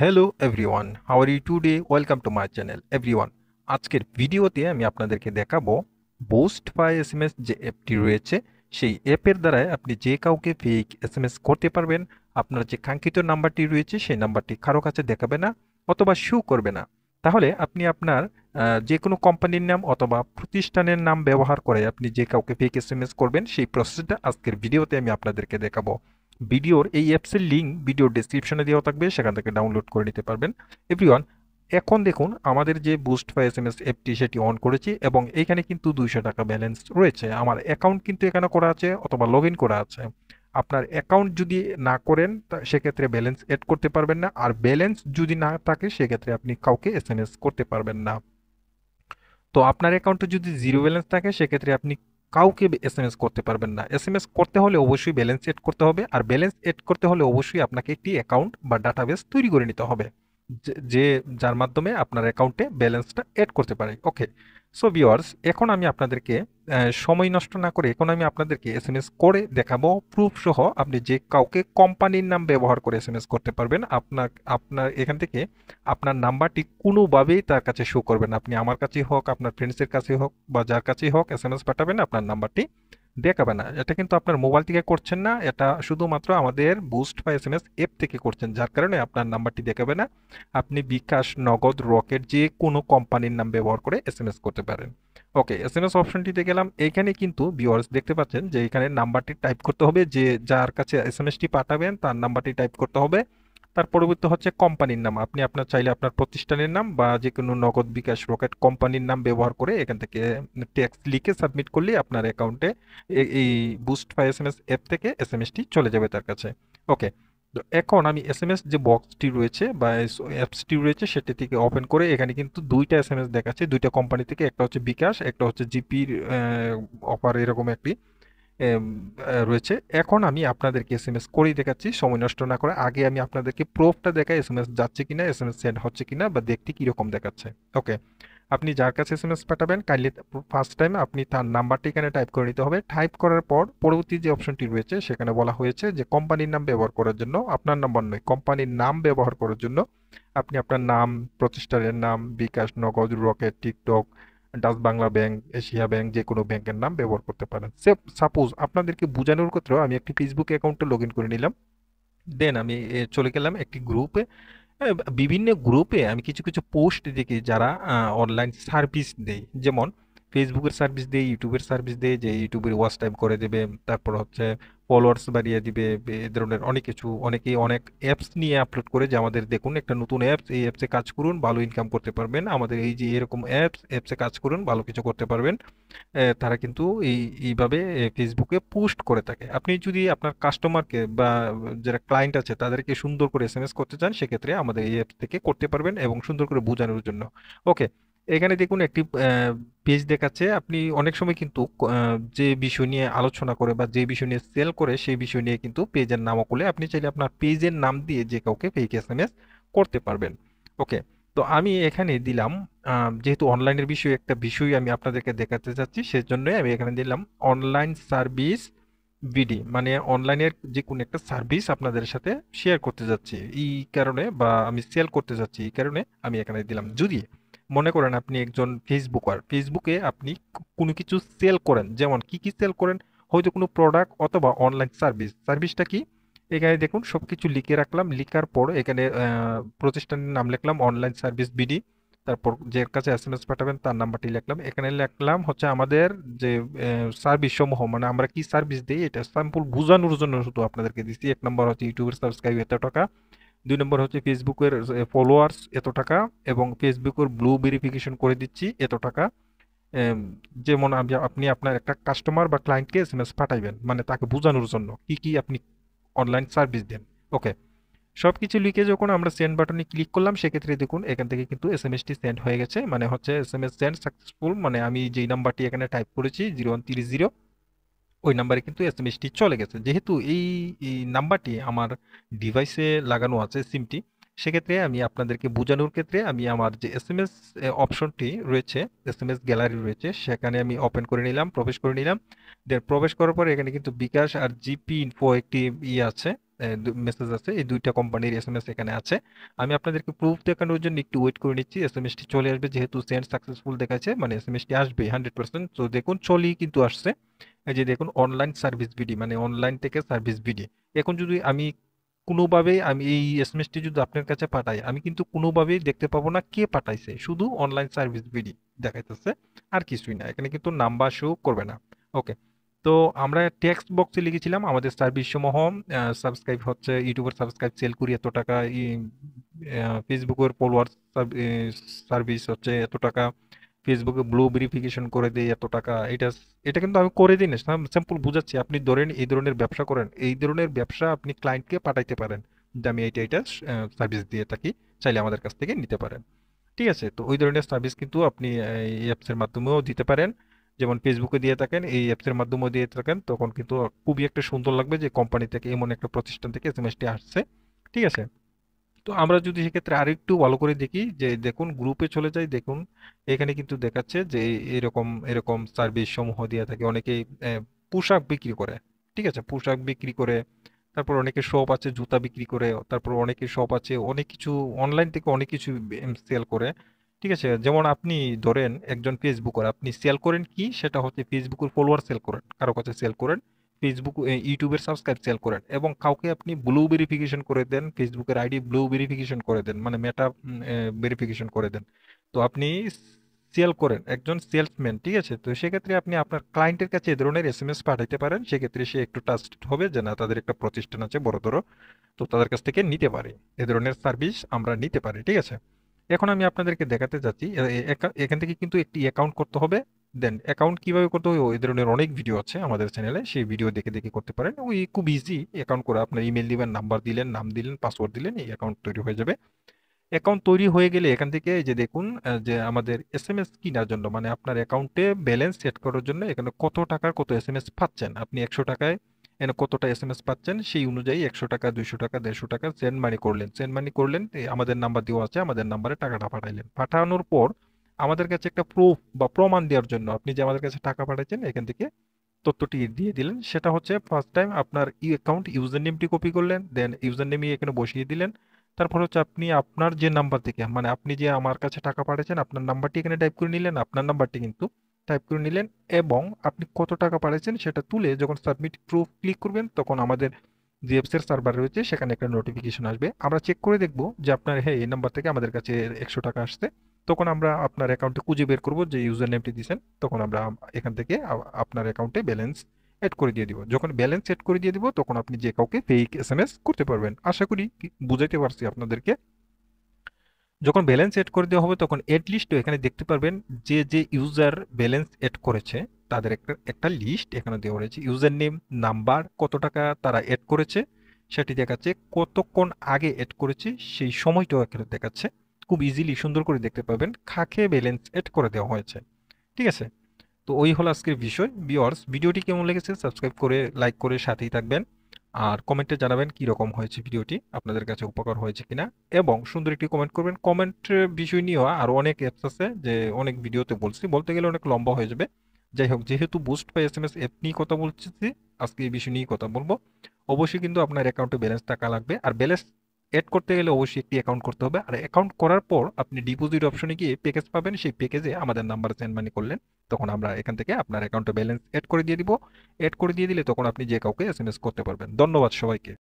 Hello everyone, how are you today? Welcome to my channel everyone. আজকের ভিডিওতে আমি আপনাদেরকে দেখাবো বুস্ট বাই এসএমএস যে অ্যাপটি রয়েছে, সেই অ্যাপের দ্বারাই আপনি যে কাউকে ফেক এসএমএস করতে পারবেন। আপনার যে কাঙ্ক্ষিত নাম্বারটি রয়েছে সেই নাম্বারটি কারো কাছে দেখাবে না অথবা শো করবে না। তাহলে আপনি আপনার যে কোনো কোম্পানির নাম অথবা প্রতিষ্ঠানের নাম ব্যবহার করে আপনি যে কাউকে ফেক এসএমএস করবেন, সেই প্রসেসটা আজকের ভিডিওতে আমি আপনাদেরকে দেখাবো। ভিডিওর এই অ্যাপসের লিঙ্ক ভিডিওর ডেসক্রিপশনে দেওয়া থাকবে, সেখান থেকে ডাউনলোড করে নিতে পারবেন। এভরিওয়ান, এখন দেখুন আমাদের যে বুস্ট বাই এসএমএস অ্যাপটি সেটি অন করেছি এবং এখানে কিন্তু 200 টাকা ব্যালেন্স রয়েছে। আমার অ্যাকাউন্ট কিন্তু এখানে করা আছে অথবা লগ ইন করা আছে। আপনার অ্যাকাউন্ট যদি না করেন সেক্ষেত্রে ব্যালেন্স এড করতে পারবেন না, আর ব্যালেন্স যদি না থাকে সেক্ষেত্রে আপনি কাউকে এসএমএস করতে পারবেন না। তো আপনার অ্যাকাউন্টে যদি জিরো ব্যালেন্স থাকে সেক্ষেত্রে আপনি কাউকে এসএমএস করতে পারবেন না। এসএমএস করতে হলে অবশ্যই ব্যালেন্স এড করতে হবে, আর ব্যালেন্স এড করতে হলে অবশ্যই আপনাকে একটি অ্যাকাউন্ট বা ডাটাবেস তৈরি করে নিতে হবে, যে যার মাধ্যমে আপনার অ্যাকাউন্টে ব্যালেন্সটা এড করতে পারে। ওকে, সো ভিউয়ার্স, এখন আমি আপনাদেরকে সময় নষ্ট না করে এখন আমি আপনাদেরকে এসএমএস করে দেখাবো প্রুফ সহ। আপনি যে কাউকে কোম্পানির নাম ব্যবহার করে এসএমএস করতে পারবেন। আপনার আপনার এখান থেকে আপনার নাম্বারটি কোনোভাবেই তার কাছে শো করবে না। আপনি আমার কাছেই হোক, আপনার ফ্রেন্ডসের কাছেই হোক বা যার কাছেই হোক এসএমএস পাঠাবেন, আপনার নাম্বারটি দেখাবে না। এটা কিন্তু আপনার মোবাইল থেকে করছেন না, এটা শুধুমাত্র আমাদের বুস্ট বা এসএমএস অ্যাপ থেকে করছেন, যার কারণে আপনার নাম্বারটি দেখাবে না। আপনি বিকাশ, নগদ, রকেট যে কোনো কোম্পানির নাম ব্যবহার করে এসএমএস করতে পারেন। ওকে, এসএমএস অপশনটিতে গেলাম। এইখানে কিন্তু ভিউয়ার্স দেখতে পাচ্ছেন যে এখানে নাম্বারটি টাইপ করতে হবে, যে যার কাছে এসএমএসটি পাঠাবেন তার নাম্বারটি টাইপ করতে হবে। তার পরবর্তী হচ্ছে কোম্পানির নাম। আপনি আপনার চাইলে আপনার প্রতিষ্ঠানের নাম বা যে কোনো নগদ, বিকাশ, রকেট কোম্পানির নাম ব্যবহার করে এখান থেকে টেক্সট লিখে সাবমিট করলে আপনার অ্যাকাউন্টে এই বুস্ট বাই এসএমএস অ্যাপ থেকে এসএমএসটি চলে যাবে তার কাছে। ওকে, তো এখন আমি এসএমএস যে বক্সটি রয়েছে বা অ্যাপসটি রয়েছে সেটি থেকে ওপেন করে এখানে কিন্তু দুইটা এসএমএস দেখাচ্ছে, দুইটা কোম্পানি থেকে। একটা হচ্ছে বিকাশ, একটা হচ্ছে জিপির অফার, এরকম একটি রয়েছে। এখন আমি আপনাদেরকে এসএমএস করেই দেখাচ্ছি সময় নষ্ট না করে। আগে আমি আপনাদেরকে প্রুফটা দেখাই এসএমএস যাচ্ছে কিনা, এসএমএস সেন্ড হচ্ছে কিনা বা দেখতে কিরকম দেখাচ্ছে। ওকে, আপনি যার কাছে এসএমএস পাঠাবেন কাইন্ডলি ফার্স্ট টাইম আপনি তার নাম্বারটি এখানে টাইপ করে নিতে হবে। টাইপ করার পর পরবর্তী যে অপশনটি রয়েছে সেখানে বলা হয়েছে যে কোম্পানির নাম ব্যবহার করার জন্য, আপনার নাম্বার নয়, কোম্পানির নাম ব্যবহার করার জন্য আপনি আপনার নাম, প্রতিষ্ঠানের নাম, বিকাশ, নগদ, rocket, TikTok, Dutch Bangla bank, Asia bank, যে কোনো ব্যাংকের নাম ব্যবহার করতে পারেন। সাপোজ আপনাদেরকে বোঝানোর ক্ষেত্রেও আমি একটি ফেসবুক অ্যাকাউন্টে লগ ইন করে নিলাম। দেন আমি চলে গেলাম একটি গ্রুপে। বিভিন্ন গ্রুপে আমি কিছু কিছু পোস্ট দেখি যারা অনলাইন সার্ভিস দেয়, যেমন ফেসবুকের সার্ভিস দেয়, ইউটিউবের সার্ভিস দেয়, যে ইউটিউবের ওয়াচ টাইম করে দেবে, তারপর হচ্ছে ফলোয়ার্স বাড়িয়ে দিবে, এ ধরনের অনেক কিছু। অনেকেই অনেক অ্যাপস নিয়ে আপলোড করে যে আমাদের দেখুন একটা নতুন অ্যাপস, এই অ্যাপসে কাজ করুন ভালো ইনকাম করতে পারবেন, আমাদের এই যে এরকম অ্যাপসে কাজ করুন ভালো কিছু করতে পারবেন। তারা কিন্তু এইভাবে ফেসবুকে পোস্ট করে থাকে। আপনি যদি আপনার কাস্টমারকে বা যারা ক্লায়েন্ট আছে তাদেরকে সুন্দর করে এসএমএস করতে চান সেক্ষেত্রে আমাদের এই অ্যাপ থেকে করতে পারবেন এবং সুন্দর করে বোঝানোর জন্য। ওকে, এখানে দেখুন একটি পেজ দেখাচ্ছে। আপনি অনেক সময় কিন্তু যে বিষয় নিয়ে আলোচনা করে বা যে বিষয় নিয়ে সেল করে সেই বিষয় নিয়ে কিন্তু পেজের নামও খুলে আপনি চাইলে আপনার পেজের নাম দিয়ে যে কাউকে ফেক এসএমএস করতে পারবেন। ওকে, তো আমি এখানে দিলাম, যেহেতু অনলাইনের বিষয়ে একটা বিষয় আমি আপনাদেরকে দেখাতে চাচ্ছি সেজন্যই আমি এখানে দিলাম অনলাইন সার্ভিস বিডি, মানে অনলাইনের যে কোনো একটা সার্ভিস আপনাদের সাথে শেয়ার করতে যাচ্ছি এই কারণে, বা আমি সেল করতে যাচ্ছি এই কারণে আমি এখানে দিলাম। যদি মনে করেন আপনি একজন ফেসবুকার, ফেসবুকে আপনি কোনো কিছু সেল করেন, যেমন কি কি সেল করেন, হয়তো কোনো প্রোডাক্ট অথবা অনলাইন সার্ভিস। সার্ভিসটা কি, এখানে দেখুন সবকিছু লিখে রাখলাম। লিখার পর এখানে প্রতিষ্ঠানের নাম লিখলাম অনলাইন সার্ভিস বিডি। তারপর যে কাছে এসএমএস পাঠাবেন তার নাম্বারটি লিখলাম। এখানে লিখলাম হচ্ছে আমাদের যে সার্ভিস সমূহ, মানে আমরা কি সার্ভিস দিই এটা স্যাম্পল বোঝানোর জন্য শুধু আপনাদেরকে দিচ্ছি। এক নম্বর হচ্ছে ইউটিউবের সাবস্ক্রাইব এত টাকা, দুই নম্বর হচ্ছে ফেসবুকের ফলোয়ার্স এত টাকা, এবং ফেসবুকের ব্লু ভেরিফিকেশন করে দিচ্ছি এত টাকা। এম, যেমন আপনি আপনার একটা কাস্টমার বা ক্লায়েন্টকে এসএমএস পাঠাইবেন, মানে তাকে বোঝানোর জন্য কি কি আপনি অনলাইন সার্ভিস দেন। ওকে, সবকিছু লিখে যখন আমরা সেন্ড বাটনে ক্লিক করলাম সেক্ষেত্রে দেখুন এখান থেকে কিন্তু এসএমএসটি সেন্ড হয়ে গেছে, মানে হচ্ছে এসএমএস সেন্ড সাকসেসফুল। মানে আমি যেই নাম্বারটি এখানে টাইপ করেছি 0130, ওই নাম্বারে কিন্তু এসএমএসটি চলে গেছে। যেহেতু এই নাম্বারটি আমার ডিভাইসে লাগানো আছে সিমটি, সেক্ষেত্রে আমি আপনাদেরকে বোঝানোর ক্ষেত্রে আমি আমার যে এসএমএস অপশনটি রয়েছে, এসএমএস গ্যালারি রয়েছে, সেখানে আমি ওপেন করে নিলাম, প্রবেশ করে নিলাম। দেন প্রবেশ করার পর এখানে কিন্তু বিকাশ আর জিপি ইনফো একটি আছে, মেসেজ আছে, এই দুইটা কোম্পানির এসএমএস এখানে আছে। আমি আপনাদেরকে প্রুফ দেখানোর জন্য একটু ওয়েট করে নিচ্ছি, এসএমএসটি চলে আসবে, যেহেতু সেন্ড সাকসেসফুল দেখাচ্ছে মানে এসএমএসটি আসবে 100%। তো দেখুন চলেই কিন্তু আসছে। এই যে দেখুন অনলাইন সার্ভিস বিডি, মানে অনলাইন থেকে সার্ভিস বিডি। এখন যদি আমি কোনোভাবেই আমি এই এসএমএসটি যদি আপনার কাছে পাঠাই, আমি কিন্তু কোনোভাবেই দেখতে পাবো না কে পাঠাইছে, শুধু অনলাইন সার্ভিস বিডি দেখাইতেছে, আর কিছুই না। এখানে কিন্তু নাম্বার শো করবে না। ওকে, তো আমরা টেক্সট বক্সে লিখেছিলাম আমাদের সার্ভিস সমূহ, সাবস্ক্রাইব হচ্ছে ইউটিউবের সাবস্ক্রাইব সেল করি এত টাকা, ফেসবুকের ফলোয়ার সার্ভিস হচ্ছে এত টাকা, ফেসবুকে ব্লু ভেরিফিকেশন করে দেই এত টাকা। এটা এটা কিন্তু আমি করে দিই না, স্যাম্পল বুঝাচ্ছি। আপনি ধরেন এই ধরনের ব্যবসা করেন, এই ধরনের ব্যবসা আপনি ক্লায়েন্টকে পাঠাইতে পারেন যে আমি এইটা এইটা সার্ভিস দিয়ে থাকি, চাইলে আমাদের কাছ থেকে নিতে পারেন। ঠিক আছে, তো ওই ধরনের সার্ভিস কিন্তু আপনি এই অ্যাপসের মাধ্যমেও দিতে পারেন। যেমন ফেসবুকে দিয়ে থাকেন, এই অ্যাপসের মাধ্যমেও দিয়ে থাকেন, তখন কিন্তু খুবই একটা সুন্দর লাগবে যে কোম্পানি থেকে, এমন একটা প্রতিষ্ঠান থেকে এসএমএসটি আসছে। ঠিক আছে, তো আমরা যদি সেক্ষেত্রে আরেকটু ভালো করে দেখি, যে দেখুন গ্রুপে চলে যাই, দেখুন এখানে কিন্তু দেখাচ্ছে যে এরকম এরকম সার্ভিস সমূহ দিয়ে থাকে অনেকেই। পোশাক বিক্রি করে, ঠিক আছে, পোশাক বিক্রি করে, তারপর অনেকে শপ আছে জুতা বিক্রি করে, তারপর অনেকে শপ আছে অনেক কিছু, অনলাইন থেকে অনেক কিছু সেল করে। ঠিক আছে, যেমন আপনি ধরেন একজন ফেসবুকার, আপনি সেল করেন কি, সেটা হচ্ছে ফেসবুকের ফলোয়ার সেল করেন, কারো কাছে সেল করেন, ফেসবুক ইউটিউবের সাবস্ক্রাইব সেল করেন, এবং কাউকে আপনি ব্লু ভেরিফিকেশন করে দেন, ফেসবুকের আইডি ব্লু ভেরিফিকেশন করে দেন, মানে মেটা ভেরিফিকেশন করে দেন। তো আপনি সেল করেন, একজন সেলসম্যান। ঠিক আছে, তো সেক্ষেত্রে আপনি আপনার ক্লায়েন্টের কাছে এ ধরনের এসএমএস পাঠাইতে পারেন, সেক্ষেত্রে সে একটু ট্রাস্টেড হবে যে না, তাদের একটা প্রতিষ্ঠান আছে বড়, তো তাদের কাছ থেকে নিতে পারি, এ ধরনের সার্ভিস আমরা নিতে পারি। ঠিক আছে, এখন আমি আপনাদেরকে দেখাতে যাচ্ছি, এখান থেকে কিন্তু একটি অ্যাকাউন্ট করতে হবে। দেন অ্যাকাউন্ট কিভাবে করতে হবে, ওই ধরনের অনেক ভিডিও আছে আমাদের চ্যানেলে, সেই ভিডিও দেখে দেখে করতে পারেন। ওই খুব ইজি অ্যাকাউন্ট করে, আপনার ইমেল দিবেন, নাম্বার দিলেন, নাম দিলেন, পাসওয়ার্ড দিলেন, এই অ্যাকাউন্ট তৈরি হয়ে যাবে। অ্যাকাউন্ট তৈরি হয়ে গেলে এখান থেকে এই যে দেখুন, যে আমাদের এসএমএস কেনার জন্য, মানে আপনার অ্যাকাউন্টে ব্যালেন্স সেট করার জন্য এখানে কত টাকার কত এসএমএস পাচ্ছেন, আপনি 100 টাকায় এখানে কতটা এসএমএস পাচ্ছেন, সেই অনুযায়ী 100 টাকা, 200 টাকা, 150 টাকা সেন্ড মানি করলেন, আমাদের নাম্বার দেওয়া আছে, আমাদের নাম্বারে টাকাটা পাঠাইলেন। পাঠানোর পর আমাদের কাছে একটা প্রুফ বা প্রমাণ দেওয়ার জন্য আপনি যে আমাদের কাছে টাকা পাঠাচ্ছেন এখান থেকে তথ্যটি দিয়ে দিলেন। সেটা হচ্ছে ফার্স্ট টাইম আপনার অ্যাকাউন্ট ইউজার নেমটি কপি করলেন, দেন ইউজার নেমই এখানে বসিয়ে দিলেন। তারপর হচ্ছে আপনি আপনার যে নাম্বার থেকে, মানে আপনি যে আমার কাছে টাকা পাঠিয়েছেন আপনার নাম্বারটি এখানে টাইপ করে নিলেন, আপনার নাম্বারটি কিন্তু টাইপ করে নিলেন, এবং আপনি কত টাকা পাঠিয়েছেন সেটা তুলে যখন সাবমিট প্রুফ ক্লিক করবেন, তখন আমাদের যে এর সার্ভার রয়েছে সেখানে একটা নোটিফিকেশন আসবে। আমরা চেক করে দেখব যে আপনার হ্যাঁ এই নাম্বার থেকে আমাদের কাছে 100 টাকা আসছে। তখন আমরা আপনার অ্যাকাউন্টে খুঁজে বের করব যে ইউজার নেমটি দিয়েছেন, তখন আমরা এখান থেকে আপনার অ্যাকাউন্টে ব্যালেন্স এড করে দিয়ে দিব। যখন ব্যালেন্স এড করে দিয়ে দিব, তখন আপনি যে কাউকে ফেক এসএমএস করতে পারবেন। আশা করি বুঝাইতে পারছি আপনাদেরকে। যখন ব্যালেন্স এড করে দেওয়া হবে, তখন এড লিস্ট এখানে দেখতে পারবেন, যে যে ইউজার ব্যালেন্স এড করেছে তাদের একটা একটা লিস্ট এখানে দেওয়া রয়েছে, ইউজার নেম, নাম্বার, কত টাকা তারা এড করেছে সেটি দেখাচ্ছে, কতক্ষণ আগে এড করেছে সেই সময়টাও এখানে দেখাচ্ছে। খুব ইজিলি সুন্দর করে দেখতে পাবেন কাকে ব্যালেন্স এড করে দেওয়া হয়েছে। ঠিক আছে, তো ওই হলো আজকের বিষয়। ভিউয়ার্স, ভিডিওটি কেমন লেগেছে সাবস্ক্রাইব করে লাইক করে সাথেই থাকবেন, আর কমেন্টে জানাবেন কি রকম হয়েছে ভিডিওটি, আপনাদের কাছে উপকার হয়েছে কিনা, এবং সুন্দর একটি কমেন্ট করবেন। কমেন্টের বিষয় নিয়েও আরো অনেক অ্যাপস আছে, যে অনেক ভিডিওতে বলছি, বলতে গেলে অনেক লম্বা হয়ে যাবে। যাই হোক, যেহেতু বুস্ট বাই এসএমএস অ্যাপ নিয়ে কথা বলছি, আজকে এই বিষয় নিয়ে কথা বলবো। অবশ্যই কিন্তু আপনার অ্যাকাউন্টে ব্যালেন্স টাকা লাগবে, আর ব্যালেন্স এড করতে গেলে অবশ্যই একটি অ্যাকাউন্ট করতে হবে। আর অ্যাকাউন্ট করার পর আপনি ডিপোজিট অপশনে গিয়ে প্যাকেজ পাবেন, সেই প্যাকেজে আমাদের নাম্বার সেন্ড মানি করলেন, তখন আমরা এখান থেকে আপনার অ্যাকাউন্টে ব্যালেন্স এড করে দিয়ে দিব। এড করে দিয়ে দিলে তখন আপনি যে কাউকে এসএমএস করতে পারবেন। ধন্যবাদ সবাইকে।